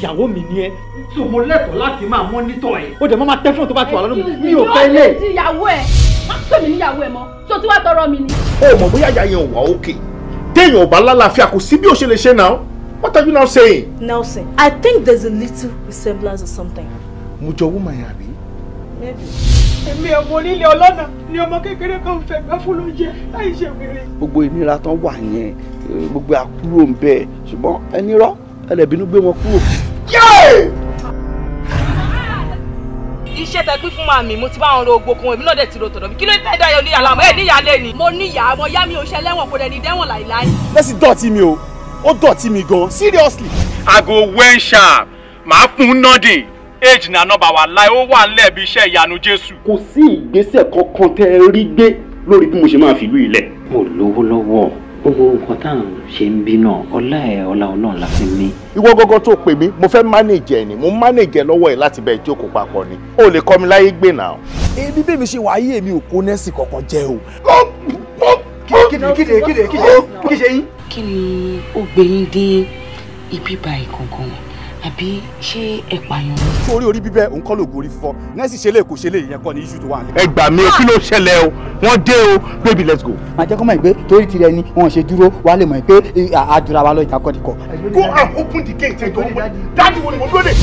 ìyàwó mi ni ẹ. so mo lẹ́tọ̀ọ́ láti máa mọ́nítọ̀ ẹ̀. ó dẹ̀ máa tẹ́ fún tó bá ti wà lọ́dún mi ò fẹ́ ilé. ìwọ ti ìyàwó ẹ̀ má pè mí níyàwó ẹ̀ mọ́ tó tí wàá tọrọ mi ni. ó mọ̀ bóyá ìyá yẹn ò wá òkè téèyàn ò bá lálàáfíà kò sí bí ó ṣe lè ṣe náà. What are you now saying? Nelson, I think there's a little resemblance or something. Mo jọ woman yẹn àbí? Maybe. Èmi ọmọ onílé ọlọ́nà ni ọmọ kékeré kan fẹ́ gbá fún lóúnjẹ láì ṣe wèrè. Gbogbo ìnira tán wà yẹn gbogbo àkúrò ń bẹ ṣùgbọ́n ẹni rọ ẹlẹ́bínú gbé wọn kúrò. Iṣẹ́ tẹ pín fún màmí mo ti bá wọn ro gbogbo èmi náà dẹ̀ ti ro tọ̀dọ̀ mi kí ló dé dáyọ̀ ní àlàmọ́ ẹ̀ níyàlé ni. Mo níyà ọmọ yá mi ò ṣe lẹ́wọ̀n kò dẹ̀ ní dẹ́wọ̀n láìláì. Lẹ́sì dọ̀tí mi o ó dọ̀tí mi gan seriously. Aago wen sharp màá fún un nọ́ọ̀dì age na nọ́mbà wà láì ó wà nílẹ̀ bí iṣẹ́ ìyanu Jésù. Kò sí ìgbésẹ̀ kankan tẹ́ ẹ rí gbé lórí bí mo ṣe máa fìlú ilẹ̀. Mo lówó lọ́wọ́ gbogbo nǹkan tá à ń ṣe ń bí náà ọlá ẹ̀ ọlá Ọlọ́run la fi ní. Ìwọ gọ́gọ́ tó pè mí mo fẹ́ manage ẹ̀ ni mo manage ẹ̀ lọ́wọ́ ẹ̀ láti bẹ̀ jókòó papọ̀ ni o lè kọ́ mi láyé gbé náà. Ebi bẹ́ẹ̀ mi ṣe wáyé èmi ò kó nẹ́ẹ̀sì kankan jẹ́ o. Kí ṣe yín. Kí ni ó gbé yín dé ibi báyìí kankan àbí ṣé ẹ pààyàn ni. Sórí orí bíbẹ́ òun kọ́ lóògùn orí fífọ́ nẹ́ẹ̀sì ṣe lè kó ṣe lè yẹn kọ́ ní iṣu tó wà ní. Ẹ gbà mí kí ló ṣẹlẹ̀ o wọ́n dé o baby let's go. Màá jẹ́ kó mọ̀ pé torí tirẹ̀ ni wọ́n ṣe dúró wà lè mọ̀ pé àdúrà wa lọ ìtakọ̀dìkọ̀. Go and open the gate. Daddy wo ni mo dúró dé.